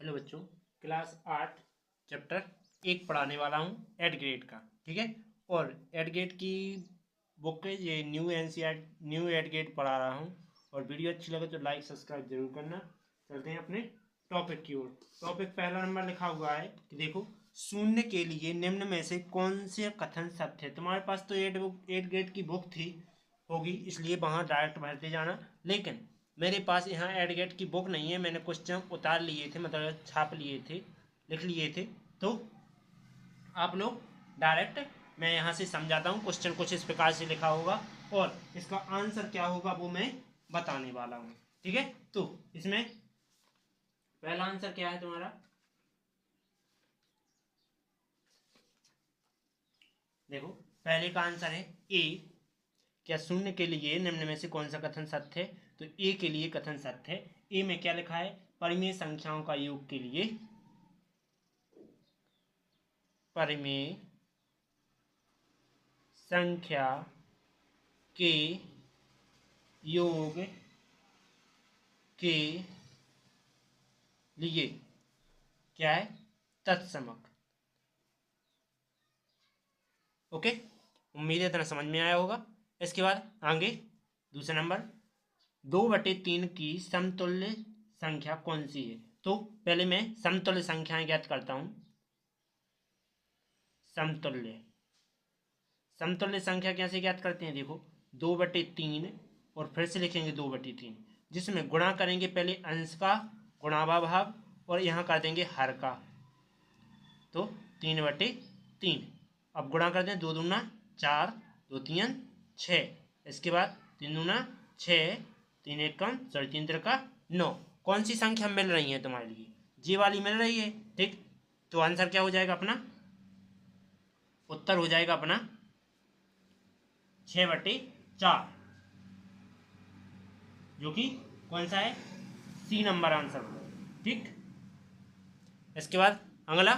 Hello बच्चों, class 8 chapter 1 पढ़ाने वाला हूँ एड ग्रेड का। ठीक है। और एड ग्रेड की बुक ये new NCERT new eighth grade पढ़ा रहा हूँ। और वीडियो अच्छी लगे तो लाइक सब्सक्राइब जरूर करना। चलते हैं अपने टॉपिक की ओर। टॉपिक पहला नंबर लिखा हुआ है कि देखो, शून्य के लिए निम्न में से कौन से कथन सत्य है। तुम्हारे पास तो एड ग्रेड की बुक थी होगी, इसलिए वहाँ डायरेक्ट भरते जाना। लेकिन मेरे पास यहाँ एडगेट की बुक नहीं है, मैंने क्वेश्चन उतार लिए थे, मतलब छाप लिए थे, लिख लिए थे। तो आप लोग डायरेक्ट, मैं यहाँ से समझाता हूँ। क्वेश्चन कुछ इस प्रकार से लिखा होगा और इसका आंसर क्या होगा वो मैं बताने वाला हूँ। ठीक है। तो इसमें पहला आंसर क्या है तुम्हारा, देखो पहले का आंसर है ए। क्या शून्य के लिए निम्न में से कौन सा कथन सत्य है? तो ए के लिए कथन सत्य है। ए में क्या लिखा है, परिमेय संख्याओं का योग के लिए, परिमेय संख्या के योग के लिए क्या है, तत्समक। ओके, उम्मीद है इतना समझ में आया होगा। इसके बाद आगे दूसरा नंबर, 2/3 की समतुल्य संख्या कौन सी है? तो पहले मैं समतुल्य संख्याएं ज्ञात करता हूं। समतुल्य समतुल्य संख्या कैसे ज्ञात करते हैं? देखो 2/3 और फिर से लिखेंगे 2/3, जिसमें गुणा करेंगे पहले अंश का गुणाभाग और यहाँ कर देंगे हर का। तो 3/3। अब गुणा कर दें, 2 दूना 4, 2 तीन 6। इसके बाद 3 दूना 6, 3 एक कम, 3 का 9। कौन सी संख्या मिल रही है तुम्हारे लिए? जी वाली मिल रही है। ठीक, तो आंसर क्या हो जाएगा अपना, उत्तर हो जाएगा अपना 6/4, जो कि कौन सा है, सी नंबर आंसर होगा। ठीक, इसके बाद अगला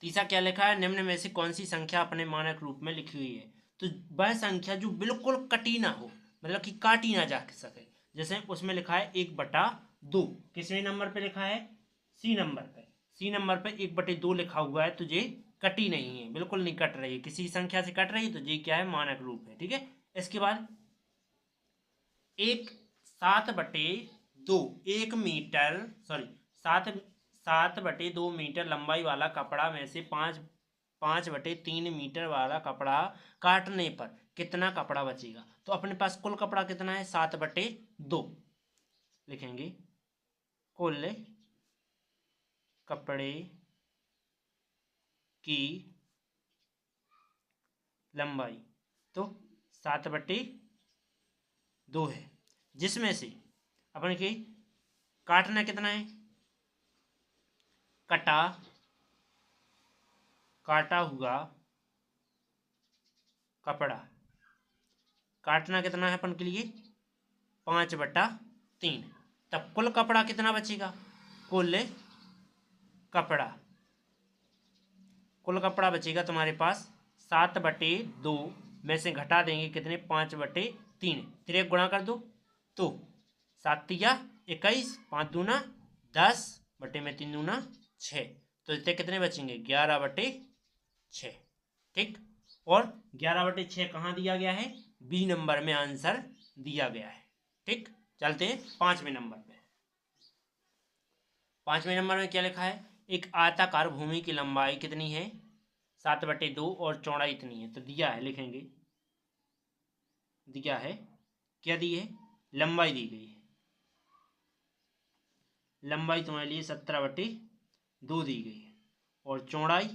तीसरा क्या लिखा है, निम्न में से कौन सी संख्या अपने मानक रूप में लिखी हुई है? तो वह संख्या जो बिल्कुल कटी ना हो, मतलब कि काटी ना जा सके। जैसे उसमें लिखा है 1/2। किसवें नंबर पे लिखा है, सी नंबर पे। सी नंबर पे 1/2 लिखा हुआ है, तो ये कटी नहीं है, बिल्कुल नहीं कट रही है, किसी संख्या से कट रही है, तो ये क्या है, मानक रूप है। ठीक है। इसके बाद 7/2, 1 मीटर, सॉरी 7/2 मीटर लंबाई वाला कपड़ा में से 5/3 मीटर वाला कपड़ा काटने पर कितना कपड़ा बचेगा? तो अपने पास कुल कपड़ा कितना है, 7/2 लिखेंगे। कुल कपड़े की लंबाई तो 7/2 है, जिसमें से अपन की काटना कितना है, काटा हुआ कपड़ा काटना कितना है अपन के लिए, 5/3। तब कुल कपड़ा कितना बचेगा, कुल कपड़ा बचेगा तुम्हारे पास 7/2 में से घटा देंगे कितने, 5/3। 3 गुणा कर दो तो 7×3 = 21, 5 दूना 10, बटे में 3 दूना 6। तो इतने कितने बचेंगे, 11/6। ठीक, और 11/6 कहाँ दिया गया है, बी नंबर में आंसर दिया गया है। ठीक, चलते हैं 5वें नंबर पे। 5वें नंबर में क्या लिखा है, एक आयताकार भूमि की लंबाई कितनी है, 7/2 और चौड़ाई इतनी है। तो दिया है, लिखेंगे दिया है, क्या दी है, लंबाई दी गई है। लंबाई तुम्हारे लिए 17/2 दी गई है और चौड़ाई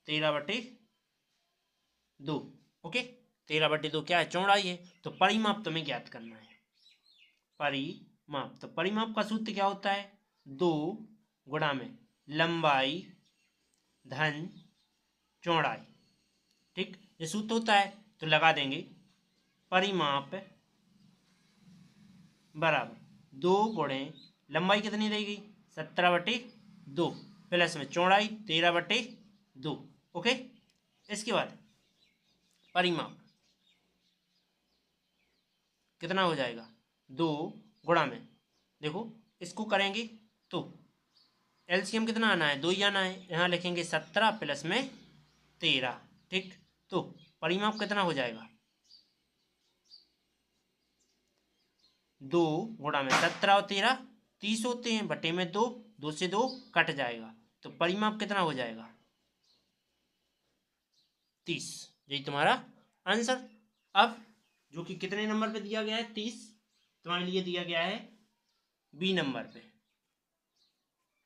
13/2। ओके, 13/2 क्या है, चौड़ाई है। तो परिमाप तुम्हें ज्ञात करना है। परिमाप, तो परिमाप का सूत्र क्या होता है, 2 गुणा में लंबाई धन चौड़ाई। ठीक, ये सूत्र होता है। तो लगा देंगे परिमाप बराबर 2 गुणे लंबाई कितनी रहेगी, 17/2 प्लस में चौड़ाई 13/2। ओके, इसके बाद परिमाप कितना हो जाएगा, 2 गुणा में देखो इसको करेंगे तो एलसीएम कितना आना है, 2 ही आना है। यहाँ लिखेंगे 17 प्लस में 13, ठीक। तो परिमाप कितना हो जाएगा, 2 गुणा में 17 और 13 30 होते हैं, बटे में 2, 2 से 2 कट जाएगा, तो परिमाप कितना हो जाएगा 30। यही तुम्हारा आंसर। अब जो कि कितने नंबर पे दिया गया है, 30 तुम्हारे लिए दिया गया है बी नंबर पे,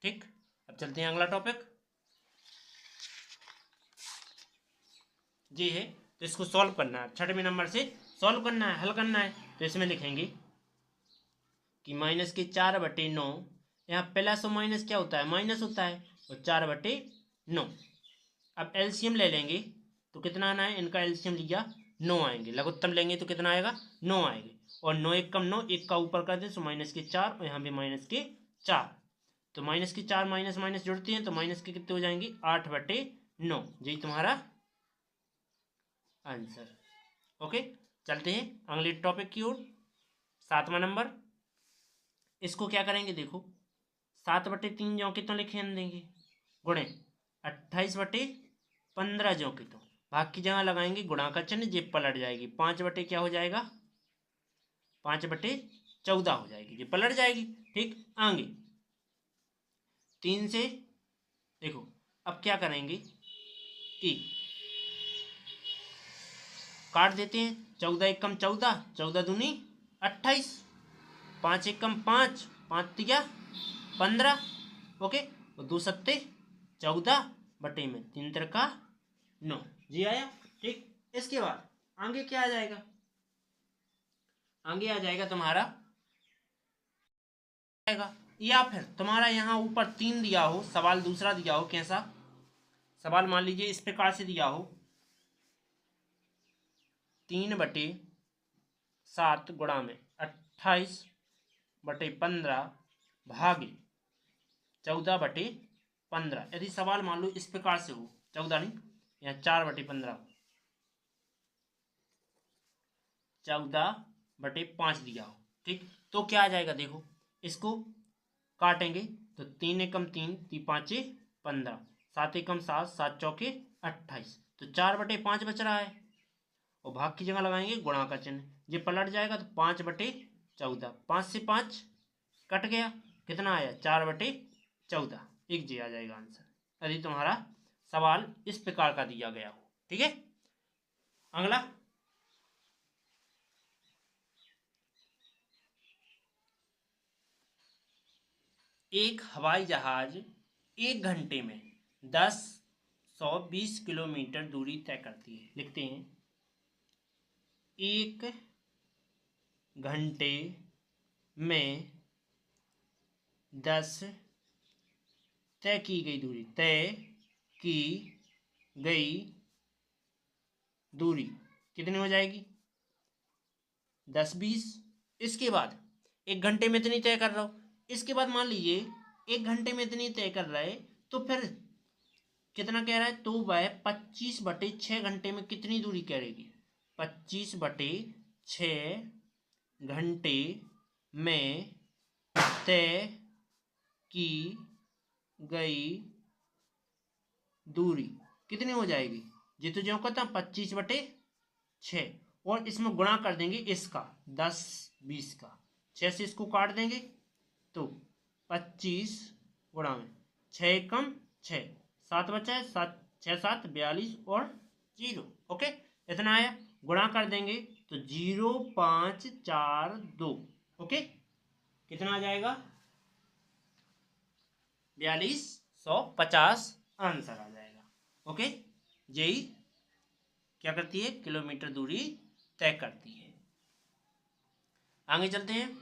ठीक। अब चलते हैं अगला टॉपिक, ये है। तो इसको सॉल्व करना है, 6वें नंबर से सॉल्व करना है, हल करना है। तो इसमें लिखेंगे कि माइनस के 4/9, यहाँ प्लस और माइनस क्या होता है, माइनस होता है, और 4/9। अब एलसीएम ले लेंगे तो कितना आना है, इनका एलसीएम लिया 9 आएंगे, लघुत्तम लेंगे तो कितना आएगा 9 आएंगे, और 9 एक कम 9, एक का ऊपर कर दे तो माइनस के 4, और यहाँ भी माइनस के 4। तो माइनस के 4 माइनस माइनस जुड़ते हैं तो माइनस के कितने हो जाएंगे, 8/9। यही तुम्हारा आंसर। ओके, चलते हैं अगले टॉपिक की ओर, 7वां नंबर। इसको क्या करेंगे, देखो 7/3 जो कितना लिखे देंगे, गुणे 28/15 जो कि, तो भाग की जगह लगाएंगे गुणा का चिन्ह, जे पलट जाएगी, 5 बटे क्या हो जाएगा, 5/14 हो जाएगी, ये पलट जाएगी, ठीक। आगे 3 से देखो, अब क्या करेंगे कि काट देते हैं, 14 एकम 14, 14 दूनी 28, 5 एकम 5, 5 तिया 15, ओके। और 2 सत्ते 14 बटे में 3 तिरका 9, जी आया, ठीक। इसके बाद आगे क्या आ जाएगा, आगे आ जाएगा तुम्हारा आएगा, या फिर तुम्हारा यहाँ ऊपर 3 दिया हो, सवाल दूसरा दिया हो, कैसा सवाल, मान लीजिए इस प्रकार से दिया हो, 3/7 गुणा में 28/15 भागे 14/15। यदि सवाल मान लो इस प्रकार से हो, 14 नहीं, यहाँ 4/15, 14/5 दिया हो, ठीक। तो क्या आ जाएगा, देखो इसको काटेंगे तो 3 एकम 3, 3 5 15, 7 एकम 7, 7 चौके 28, तो 4/5 बच रहा है, और भाग की जगह लगाएंगे गुणा का चिन्ह, ये पलट जाएगा तो 5/14, 5 से 5 कट गया, कितना आया 4/14, एक जी आ जाएगा आंसर, यदि तुम्हारा सवाल इस प्रकार का दिया गया हो, ठीक है। अगला, एक हवाई जहाज 1 घंटे में 120 किलोमीटर दूरी तय करती है, लिखते हैं 1 घंटे में 10 तय की गई दूरी कितनी हो जाएगी, 10 20। इसके बाद 1 घंटे में इतनी तय कर रहा हो, इसके बाद मान लीजिए 1 घंटे में इतनी तय कर रहा है, तो फिर कितना कह रहा है, तो वह 25/6 घंटे में कितनी दूरी करेगी, 25/6 घंटे में तय की गई दूरी कितनी हो जाएगी, ये तो जो कहता 25/6, और इसमें गुणा कर देंगे इसका 10 20 का, 6 से इसको काट देंगे तो 25 गुणा में 6 एकम 6, 7 बचा है, 7 6 7 42 और 0, ओके। इतना आया, गुणा कर देंगे तो 0,542, ओके। कितना आ जाएगा, 4250 आंसर आ जाएगा, ओके। यही क्या करती है, किलोमीटर दूरी तय करती है। आगे चलते हैं,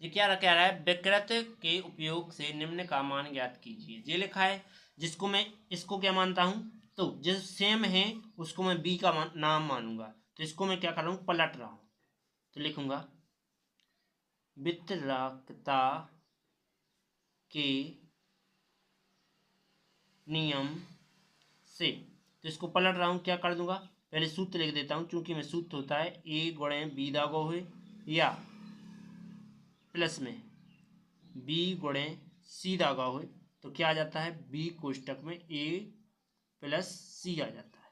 ये क्या कह रहा है, विकृत के उपयोग से निम्न का मान ज्ञात कीजिए, ये लिखा है, जिसको मैं इसको क्या मानता हूं, तो जो सेम है उसको मैं बी का नाम मानूंगा, तो इसको मैं क्या कर रहा हूं, पलट रहा हूं, तो लिखूंगा वितरकता के नियम से, तो इसको पलट रहा हूं, क्या कर दूंगा, पहले सूत्र लिख देता हूं, क्योंकि मैं सूत्र होता है a गुणे बी दागो हुए या प्लस में बी गुणे सी दागा हो तो क्या आ जाता है, बी कोष्टक में ए प्लस सी आ जाता है।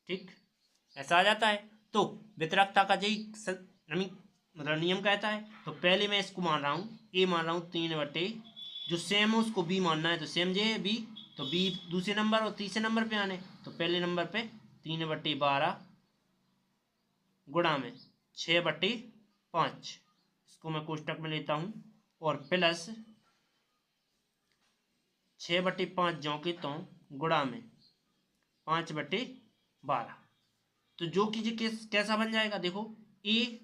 ठीक, ऐसा आ जाता है। तो वितरकता का यही मतलब नियम कहता है। तो पहले मैं इसको मान रहा हूँ, ए मान रहा हूँ 3 बटे, जो सेम है उसको बी मानना है, तो सेम जे है बी, तो बी दूसरे नंबर और तीसरे नंबर पे आने, तो पहले नंबर पे 3/12 गुणा में 6/5, इसको मैं कोष्टक में लेता हूँ, और प्लस 6/5 ज्यों के त्यों गुणा में 5/12। तो जो कि ये कैसा बन जाएगा, देखो ए,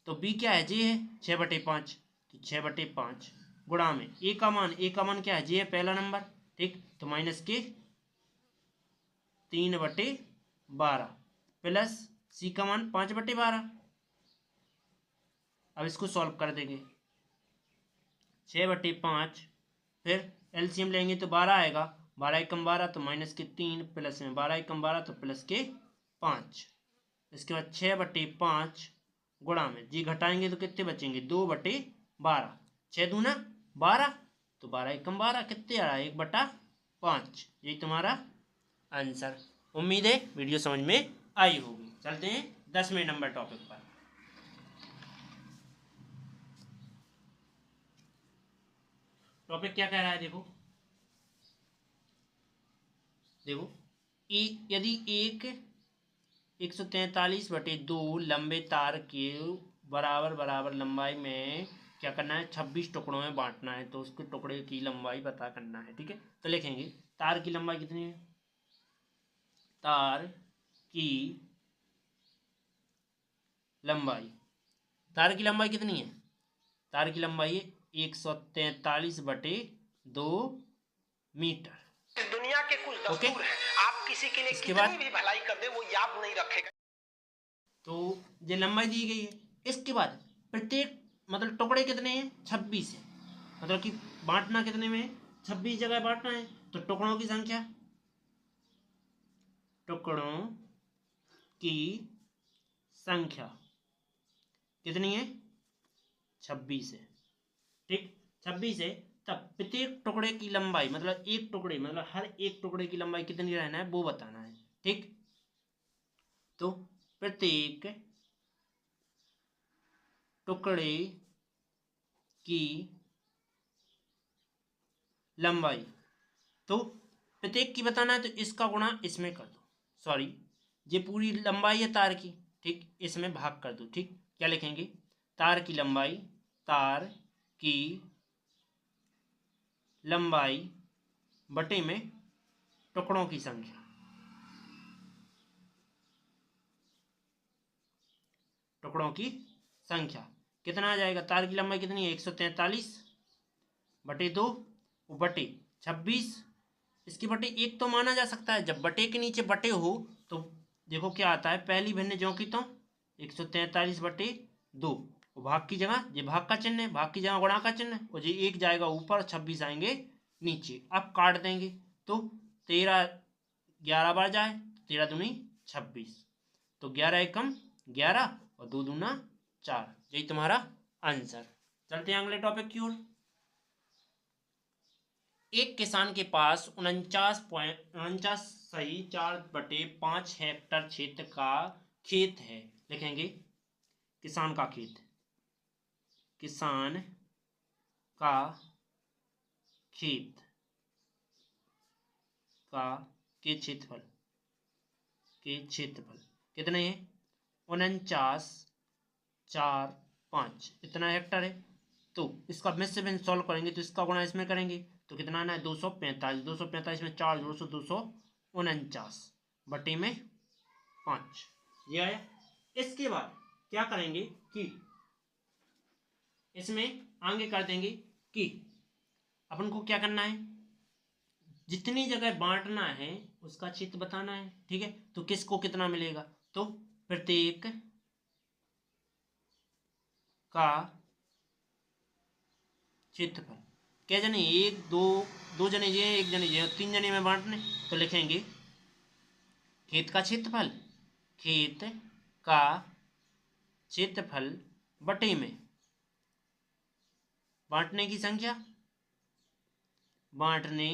तो बी क्या है, जे है 6/5, तो 6/5 गुणा में ए का मान क्या है, जे है पहला नंबर। ठीक, तो माइनस के 3/12 प्लस सी का मान 5/12। अब इसको सॉल्व कर देंगे, 6/5, फिर एलसीएम लेंगे तो 12 आएगा, 12 एकम 12 तो माइनस के 3, प्लस में 12 एकम 12 तो प्लस के 5। इसके बाद 6/5 गुणा में जी घटाएंगे तो कितने बचेंगे, 2/12, 6 दूना 12, तो 12 एकम 12 कितने आ रहा है, 1/5। यही तुम्हारा आंसर। उम्मीद है वीडियो समझ में आई होगी। चलते हैं 10वें नंबर टॉपिक पर। टॉपिक क्या कह रहा है, देखो देखो यदि एक 143/2 लंबे तार के बराबर बराबर लंबाई में क्या करना है, 26 टुकड़ों में बांटना है, तो उसके टुकड़े की लंबाई पता करना है। ठीक है, तो लिखेंगे तार की लंबाई कितनी है, तार की लंबाई, तार की लंबाई कितनी है, तार की लंबाई है 143/2 मीटर। दुनिया के कुछ दस्तूर हैं, आप किसी के लिए कितनी भी भलाई कर दे वो याद नहीं रखेगा। तो ये लंबाई दी गई है। इसके बाद प्रत्येक मतलब टुकड़े कितने हैं, 26 है, मतलब कि बांटना कितने में है, 26 जगह बांटना है। तो टुकड़ों की संख्या, टुकड़ों की संख्या कितनी है, 26 है। ठीक, 26 है। तब प्रत्येक टुकड़े की लंबाई मतलब एक टुकड़े मतलब हर एक टुकड़े की लंबाई कितनी रहना है वो बताना है। ठीक, तो प्रत्येक टुकड़े की लंबाई, तो प्रत्येक की बताना है तो इसका गुणा इसमें कर दो, सॉरी ये पूरी लंबाई है तार की, ठीक, इसमें भाग कर दो। ठीक, क्या लिखेंगे, तार की लंबाई, तार की लंबाई बटे में टुकड़ों की संख्या, टुकड़ों की संख्या कितना आ जाएगा, तार की लंबाई कितनी है 143/2 बटे 26, इसकी बटे एक तो माना जा सकता है, जब बटे के नीचे बटे हो तो देखो क्या आता है, पहली भिन्न ज्यों की तो 143/2, भाग की जगह ये भाग का चिन्ह है, भाग की जगह गुणा का चिन्ह है, और ये एक जाएगा ऊपर 26 आएंगे नीचे। अब काट देंगे तो 13 11 बार जाए, 13 दूनी 26, तो 11 एकम 11 और 2 दूना 4, यही तुम्हारा आंसर। चलते हैं अगले टॉपिक की ओर। एक किसान के पास 49.4 हेक्टर क्षेत्र का खेत है। लिखेंगे किसान का खेत, किसान का खेत का के क्षेत्रफल कितने हैं, 49.45 इतना हेक्टर है। तो इसका मिश्र भिन्न सॉल्व करेंगे तो इसका गुणा इसमें करेंगे तो कितना आना है, 245 में 4 जोड़ 249 बटे में 5, ये आया। इसके बाद क्या करेंगे कि इसमें आगे कर देंगे कि अपन को क्या करना है, जितनी जगह बांटना है उसका क्षेत्र बताना है। ठीक है, तो किसको कितना मिलेगा, तो प्रत्येक का क्षेत्रफल, क्या जने, एक दो, दो जने ये एक जने ये, 3 जने में बांटने, तो लिखेंगे खेत का क्षेत्रफल, खेत का क्षेत्रफल बटे में बांटने की संख्या, बांटने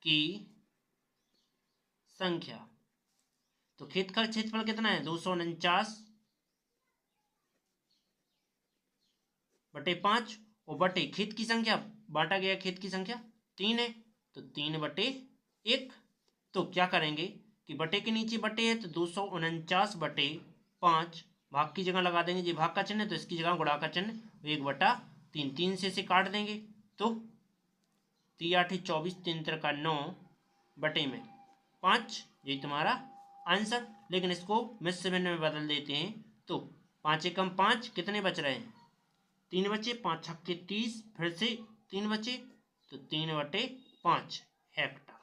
की संख्या। तो खेत का क्षेत्रफल कितना है 249 बटे 5 और बटे खेत की संख्या, बांटा गया खेत की संख्या 3 है तो 3 बटे 1। तो क्या करेंगे कि बटे के नीचे बटे है तो 249 बटे 5 भाग की जगह लगा देंगे, ये भाग का चिन्ह है तो इसकी जगह गुणा का चिन्ह 1/3। 3 से इसे काट देंगे तो 3 8 24 3 3 का 9 बटे में 5, यही तुम्हारा आंसर। लेकिन इसको मिश्र भिन्न में बदल देते हैं तो 5 एकम 5 कितने बच रहे हैं 3 बचे, 5 छक्के 30, फिर से 3 बचे तो 3/5 हेक्टर।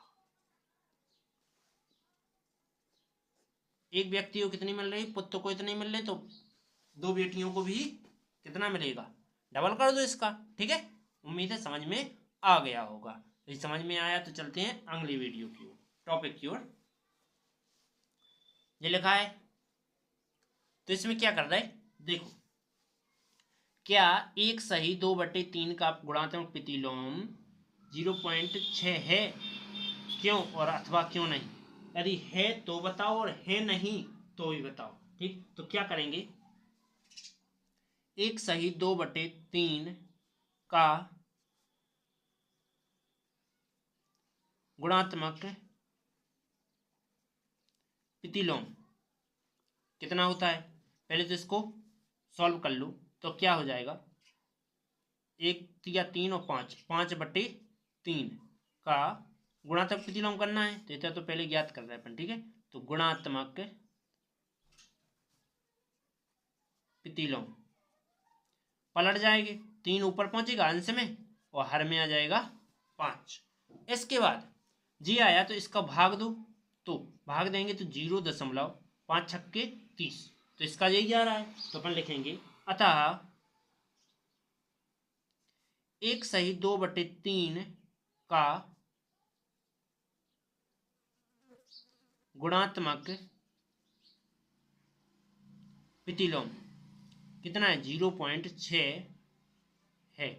एक व्यक्ति को कितनी मिल रही, पुत्र को इतनी मिल रही, तो 2 बेटियों को भी कितना मिलेगा, डबल कर दो इसका। ठीक है, उम्मीद है समझ में आ गया होगा। तो समझ में आया तो चलते हैं अगली वीडियो की ओर, टॉपिक की ओर। ये लिखा है तो इसमें क्या कर रहा है देखो, क्या 1 सही 2/3 का गुणात्मक प्रतिलोम 0.6 है, क्यों और अथवा क्यों नहीं। यदि है तो बताओ और है नहीं तो भी बताओ। ठीक, तो क्या करेंगे 1 सही 2/3 का गुणात्मक प्रतिलोम कितना होता है, पहले तो इसको सॉल्व कर लो तो क्या हो जाएगा 1 या 3 और 5/3 का गुणात्मक प्रतिलोम करना है तो इतना तो पहले ज्ञात कर रहे हैं अपन। ठीक है, तो गुणात्मक प्रतिलोम पलट जाएंगे, 3 ऊपर पहुंचेगा अंश में और हर में आ जाएगा 5। इसके बाद जी आया तो इसका भाग दो, तो भाग देंगे तो 0.5 छक्के 30, तो इसका यही आ रहा है तो अपन लिखेंगे अतः 1 सही 2/3 का गुणात्मक प्रतिलोम कितना है 0.6 है।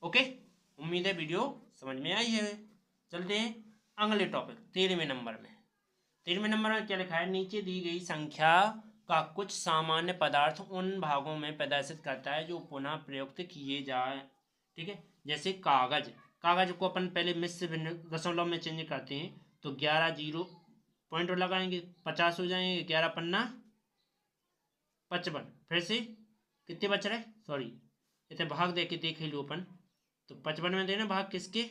ओके, उम्मीद है वीडियो समझ में आई है। चलते हैं अगले टॉपिक 13वें नंबर में। 13वें नंबर में क्या लिखा है, नीचे दी गई संख्या का कुछ सामान्य पदार्थ उन भागों में प्रदर्शित करता है जो पुनः प्रयुक्त किए जाए। ठीक है, जैसे कागज, कागज को अपन पहले मिश्र भिन्न दशमलव में चेंज करते हैं तो 11 0 पॉइंट लगाएंगे 50 हो जाएंगे, 11 पन्ना 55, फिर से कितने बच रहे, सॉरी इतने भाग दे के देख ही लो अपन, तो 55 में देना भाग किसके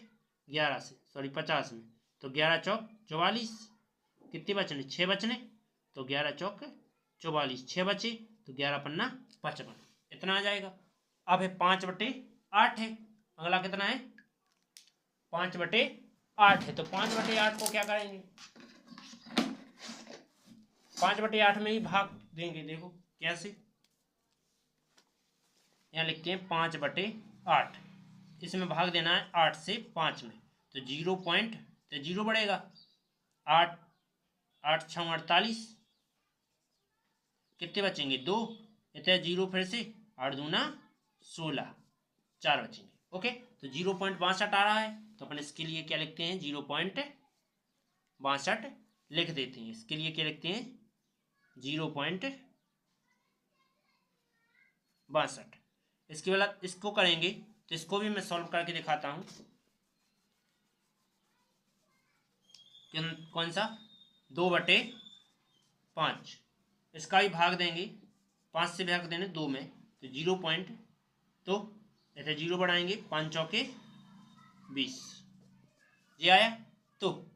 11 से, सॉरी 50 में, तो 11 चौक 44, कितने बचने 6 बचने, तो 11 चौक 44, 6 बचे तो 11 पन्ना 55, इतना आ जाएगा। अब है 5/8 है, अगला कितना है 5/8 है, तो 5/8 को क्या करेंगे 5/8 में ही भाग देंगे। देखो कैसे, यहाँ लिखते हैं 5/8, इसमें भाग देना है 8 से 5 में, तो 0 बढ़ेगा 8 8 6 48, कितने बचेंगे 2, इतने 0 फिर से 8 दूना 16, 4 बचेंगे। ओके, तो 0.62 आ रहा है तो अपन इसके लिए क्या लिखते हैं 0.62 लिख देते हैं। इसके लिए क्या लिखते हैं 0.62। इसके बाद इसको करेंगे तो इसको भी मैं सॉल्व करके दिखाता हूं। कौन सा 2/5, इसका भी भाग देंगे 5 से भाग देने 2 में, तो 0 पॉइंट, तो ऐसे 0 बढ़ाएंगे 5 चौके 20, ये आया, तो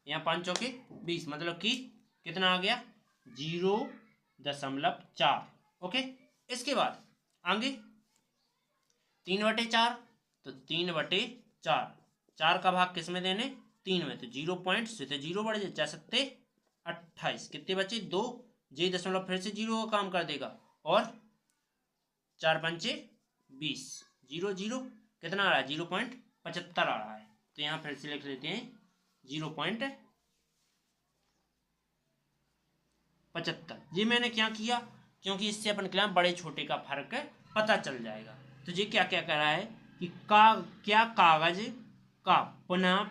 यहाँ 5 चौके 20 मतलब कि कितना आ गया 0.4। ओके, इसके बाद आगे 3/4, तो 3/4, 4 का भाग किस में देने 3 में, तो 0 पॉइंट से तो 0 बढ़ जा सकते 28, कितने बचे 2, जे दशमलव फिर से 0 का काम कर देगा और 4 पंचे 20, 0 0 कितना आ रहा है 0.75 आ रहा है, तो यहाँ फिर से लिख लेते हैं 0.75। ये मैंने क्या किया क्योंकि इससे अपन क्या बड़े छोटे का फर्क पता चल जाएगा। तो ये क्या क्या कह रहा है कि क्या कागज का पुनः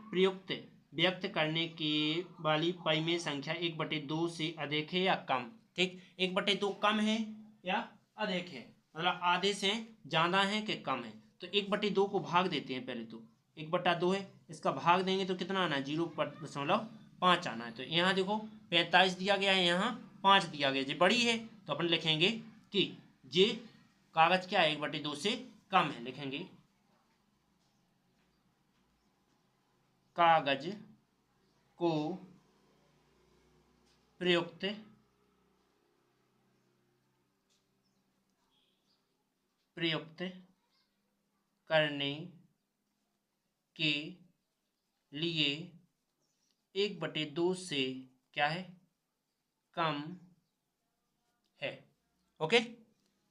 प्रयुक्त व्यक्त करने की वाली परिमेय संख्या 1/2 से अधिक है या कम। ठीक, 1/2 कम है या अधिक है, मतलब आधे से ज्यादा है कि कम है। तो 1/2 को भाग देते हैं। पहले तो 1/2 है, इसका भाग देंगे तो कितना आना है, 0.5 आना है। तो यहाँ देखो 45 दिया गया है, यहाँ 5 दिया गया, ये बड़ी है तो अपन लिखेंगे कि ये कागज क्या है, 1/2 से कम है। लिखेंगे कागज को प्रयुक्त करने के लिए 1/2 से क्या है, कम है। ओके,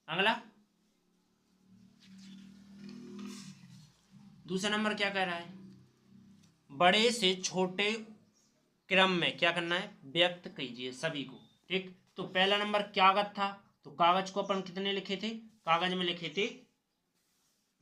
अगला दूसरा नंबर क्या कह रहा है, बड़े से छोटे क्रम में क्या करना है, व्यक्त कीजिए सभी को। ठीक, तो पहला नंबर कागज था, तो कागज को अपन कितने लिखे थे, कागज में लिखे थे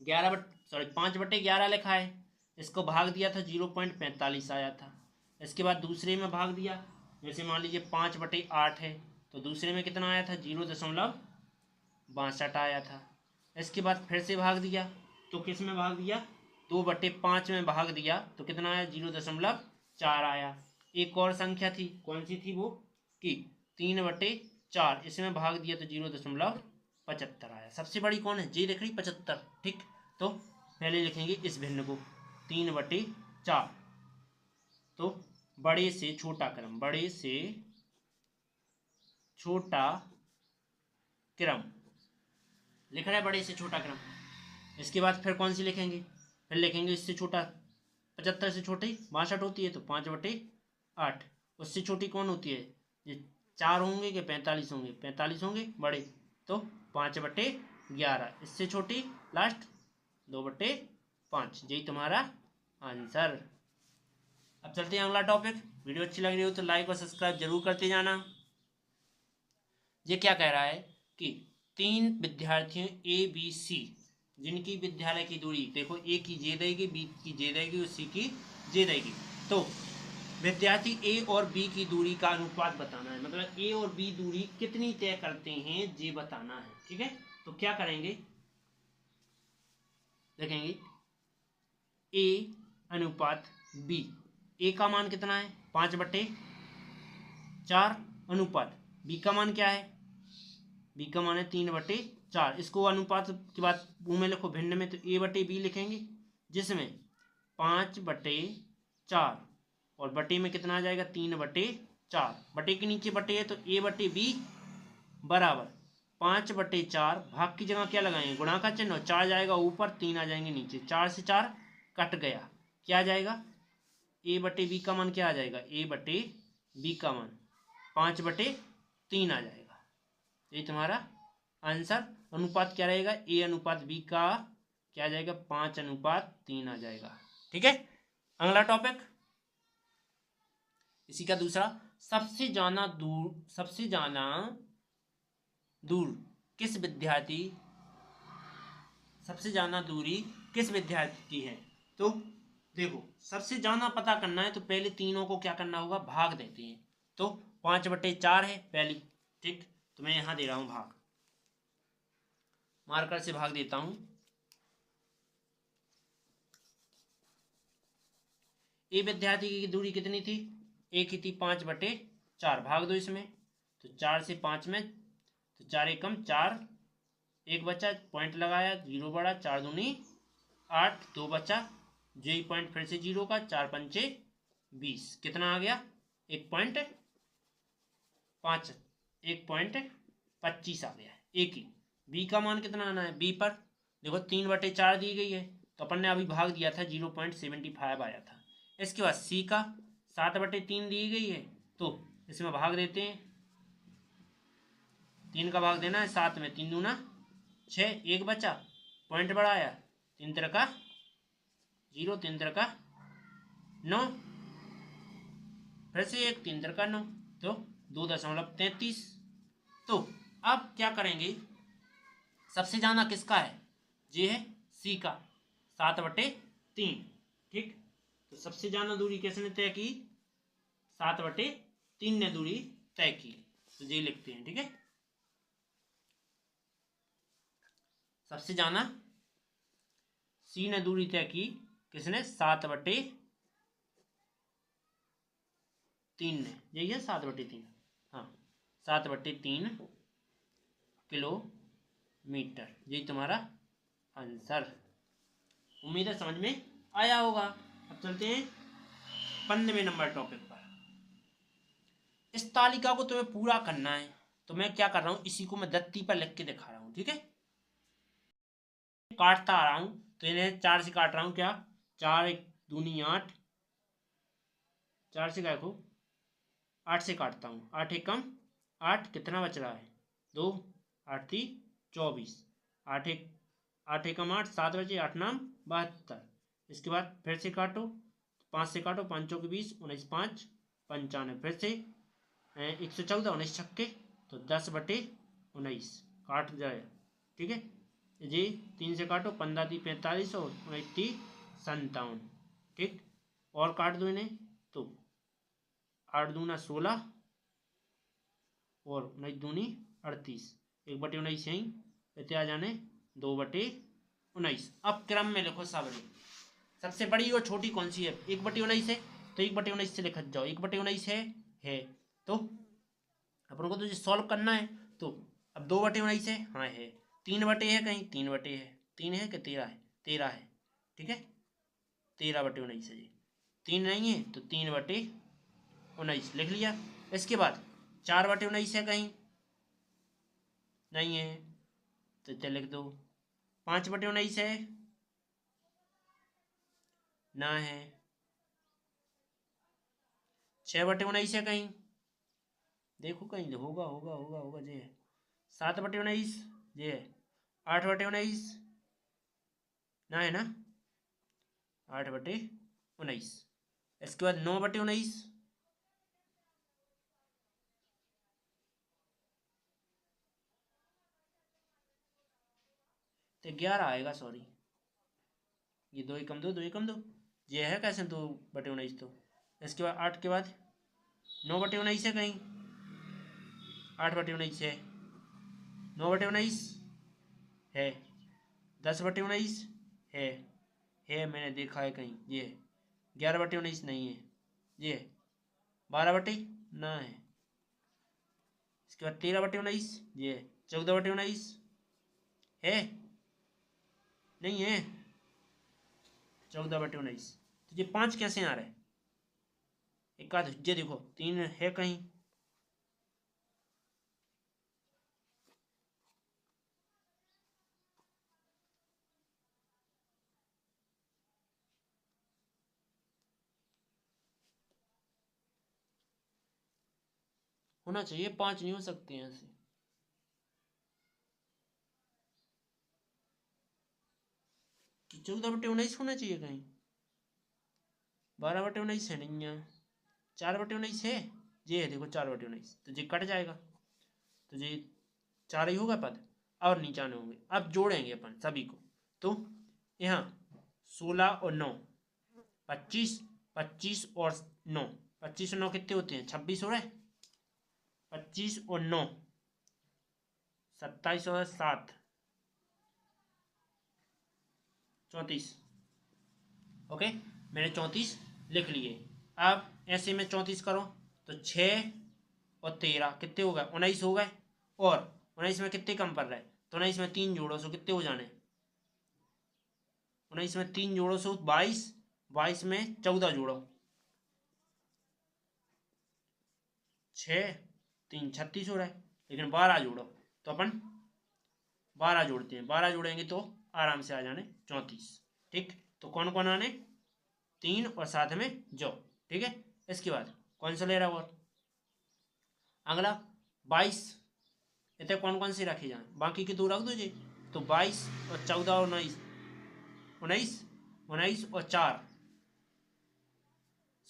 5/11 लिखा है। इसको भाग दिया था 0.45 आया था। इसके बाद दूसरे में भाग दिया, जैसे मान लीजिए 5/8 है, तो दूसरे में कितना आया था, 0.62 आया था। इसके बाद फिर से भाग दिया, तो किस में भाग दिया, 2/5 में भाग दिया, तो कितना आया, 0.4 आया। एक और संख्या थी, कौन सी थी वो, कि 3/4, इसमें भाग दिया तो 0.75 आया। सबसे बड़ी कौन है, जी देख रही 75। ठीक, तो पहले लिखेंगे इस भिन्न को 3/4। तो बड़े से छोटा क्रम, बड़े से छोटा क्रम लिख रहा है, बड़े से छोटा क्रम। इसके बाद फिर कौन सी लिखेंगे, फिर लिखेंगे इससे छोटा, 75 से छोटी 62 होती है, तो 5/8। उससे छोटी कौन होती है, ये 4 होंगे कि 45 होंगे, 45 होंगे बड़े, तो 5/11। इससे छोटी लास्ट 2/5। यही तुम्हारा आंसर। अब चलते हैं अगला टॉपिक। वीडियो अच्छी लग रही हो तो लाइक और सब्सक्राइब जरूर करते जाना। ये क्या कह रहा है कि 3 विद्यार्थियों ABC जिनकी विद्यालय की दूरी, देखो ए की जे रहेगी, बी की जे रहेगी और सी की जे रहेगी। तो विद्यार्थी ए और बी की दूरी का अनुपात बताना है, मतलब ए और बी दूरी कितनी तय करते हैं ये बताना है। ठीक है, तो क्या करेंगे, देखेंगे ए अनुपात बी, ए का मान कितना है 5/4 अनुपात बी का मान क्या है, बी का मान है 3/4। इसको अनुपात की बात में लिखो, भिन्न में तो A/B लिखेंगे, जिसमें 5/4 और बटे में कितना आ जाएगा 3/4। बटे के नीचे बटे है तो A/B बराबर 5/4। भाग की जगह क्या लगाएंगे, गुणा का चिन्ह, 4 जाएगा ऊपर, 3 आ जाएंगे नीचे, 4 से 4 कट गया, क्या आ जाएगा, A/B का मान क्या आ जाएगा, A/B का मान 5/3 आ जाएगा। ये तुम्हारा आंसर। अनुपात क्या रहेगा, A/B का क्या आ जाएगा, 5/3 आ जाएगा। ठीक है, अगला टॉपिक इसी का दूसरा, सबसे ज्यादा दूर किस विद्यार्थी सबसे ज्यादा दूरी किस विद्यार्थी की है। तो देखो सबसे ज्यादा पता करना है तो पहले तीनों को क्या करना होगा, भाग देते हैं। तो 5/4 है पहली, ठीक, तो मैं यहां दे रहा हूं भाग, मार्कर से भाग देता हूं। ए विद्यार्थी की दूरी कितनी थी, ए की थी 5/4, भाग दो इसमें, तो 4 से 5 में, तो 4 एकम 4, 1 बचा, पॉइंट लगाया, 0 बढ़ा, 4 दूनी 8, 2 बचा, जे पॉइंट फिर से 0 का, 4 पंचे 20, कितना आ गया 1.25 आ गया ए की। बी का मान कितना आना है, बी पर देखो 3/4 दी गई है, तो अपन ने अभी भाग दिया था 0.75 आया था। इसके बाद सी का 7/3 दी गई है, तो इसमें भाग देते हैं, 3 का भाग देना है 7 में, 3 दूना 6, 1 बचा, पॉइंट बढ़ाया, 3 3 का 0, 3 3 का 9, फिर से 1, 3 3 का 9, तो 2.33। तो अब क्या करेंगे, सबसे ज्यादा किसका है, ये है सी का 7/3। ठीक, तो सबसे ज्यादा दूरी किसने तय की, 7/3 ने दूरी तय की, तो ये लिखते हैं। ठीक है, सबसे ज्यादा सी ने दूरी तय की, किसने, 7/3 ने, यही है 7/3। हाँ, 7/3 किलोमीटर, यही तुम्हारा आंसर। उम्मीद है समझ में आया होगा। अब चलते हैं 15वें नंबर टॉपिक पर। इस तालिका को तुम्हें पूरा करना है, तो मैं क्या कर रहा हूं, इसी को मैं दत्ती पर लिख के दिखा रहा हूं। ठीक है, काटता आ रहा हूं, तो इन्हें 4 से काट रहा हूं। क्या, 4 1 दूनी 8, 4 से क्या को 8 से काटता हूं, 8 1 कम 8, कितना बच रहा है 2, 8 3 24, 8 1 8 1 कम 8, 7 बचे, 8 9 72। इसके बाद फिर से काटो, 5 से काटो, 5 चौके 20, 19 5 95, फिर से 114, 19 छक्के, तो 10/19 काट जाए। ठीक है जी, 3 से काटो, 15 3 45 और 19 3 57। ठीक, और काट दो इन्हें, तो 8 दूना 16 और 19 दूनी 38, 1/19 यहीं इतने आ जाने 2/19। अब क्रम में लिखो सावरी, सबसे बड़ी और छोटी कौन सी है, 1/19 है, तो 1/19 से लिखत जाओ, 1/19 है, तो अपन को तो जो सॉल्व करना है, तो अब 2/19 है, हाँ है, 3 है कहीं, 3 है, 3 है कि 13 है, 13 है। ठीक है, 13/19 है जी, 3 नहीं है तो 3/19 लिख लिया। इसके बाद 4/19 है कहीं, नहीं है, तो इतने लिख दो। 5/19 है, ना है। 6/19 है कहीं, देखो कहीं होगा होगा होगा होगा, ये है। 7/19 ये है। 8/19 ना है ना, 8/19। इसके बाद 9/19, तो 11 आएगा, सॉरी, ये 2 एकम 2 2 एकम 2, ये है कैसे 2/19। तो इसके बाद 8 के बाद 9/19 है कहीं, 8/19 है, 9/19 है, 10/19 है, मैंने देखा है कहीं, ये 11/19 नहीं है, ये 12 ना है। इसके बाद 13/19, ये 14/19 है, नहीं है, 14/19। तो ये 5 कैसे आ रहे हैं, एक आध ये देखो 3 है कहीं, होना चाहिए, 5 नहीं हो सकते हैं ऐसे। तो 14/19 होना चाहिए कहीं, 12/19 है नहीं है, 4/19 है, ये है देखो 4/19, तो ये कट जाएगा, तो ये 4 ही होगा पद, और नीचे आने होंगे। अब जोड़ेंगे अपन सभी को, तो यहाँ 16 और 9 25, 25 और 9, 25 और 9 कितने होते हैं, 26 हो रहे हैं, 25 और 9 27 और 7 34। ओके, मैंने 34 लिख लिए। अब ऐसे में 34 करो, तो 6 और 13 कितने हो गए, 19 हो गए, और 19 में कितने कम पड़ रहे, तो 19 में 3 जोड़ो सो कितने हो जाने, 19 में 3 जोड़ो सो 22, 22 में 14 जोड़ो, 6 3 36 हो रहा है, लेकिन 12 जोड़ो, तो अपन 12 जोड़ते हैं, 12 जोड़ेंगे तो आराम से आ जाने 34। ठीक, तो कौन कौन आने, 3 और साथ में जो। ठीक है, इसके बाद कौन सा ले रहा और अगला 22, इतने कौन कौन सी रखी जाए, बाकी की 2 रख दो जी, तो 22 और 14 और 19, 19 19 और 4,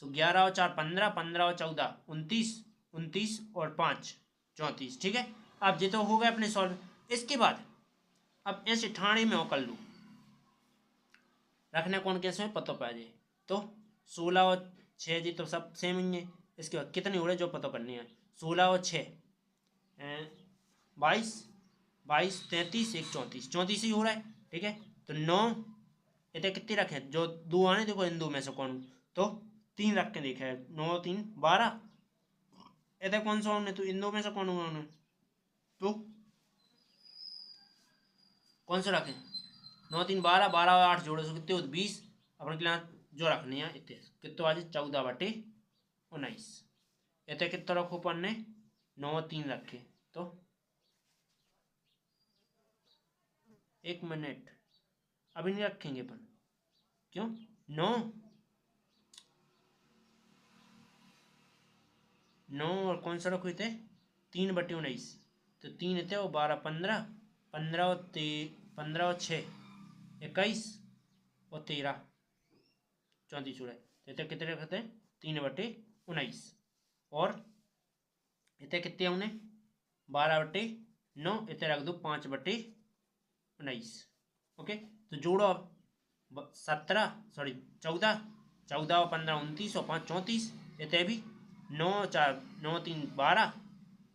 सो 11 और 4 15, 15 और 14 29, 29 और 5 34। ठीक है, अब ये तो हो गया अपने सॉल्व। इसके बाद अब ऐसे ठाणे में कर लूँ, रखने कौन कैसे में पता पा जाए। तो 16 और 6 जी तो सब सेम ही है। इसके बाद कितनी हो रही है जो पता करनी है। 16 और 6 22, 22 33 1 34, 34 ही हो रहा है। ठीक है, तो 9 इतने कितनी रखे जो दो आने देखो इन दो में से कौन, तो 3 रख के देखे 9 3 12। इतने कौन सा उन्हें, तो इन दो में से कौन हुआ उन्हें, तो कौन सा रखें। 9 3 12, 12 और 8 जोड़े सो कितने हो 20। अपने के जो रखनी है इतने कितने आज 14/19। इतने कितना रखो अपन ने 9 3 रखे, तो 1 मिनट अभी नहीं रखेंगे अपन, क्यों 9 और कौन सा रखो थे 3/19, तो 3 थे वो 12 15, 15 और 15 और 6 21 और 13 34 हो रहा है। तो कितने रखते हैं 3/19 और इतने कितने उन्हें 12/9, इतने रख दो 5/19। ओके, तो जोड़ो अब 14 और 15 29 और 5 34। इतने भी 9 4 9 3 12,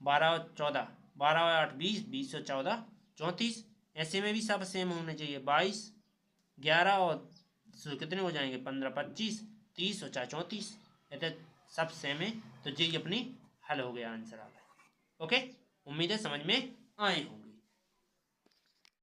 12 और 14, 12 और 8 20, 20 और 14 34। ऐसे में भी सब सेम होने चाहिए 22 11 और कितने हो जाएंगे 15 25 30 और 4 34। इतने सब सेम है, तो ये अपनी हल हो गया आंसर आ गया। ओके, उम्मीद है समझ में आए होंगे।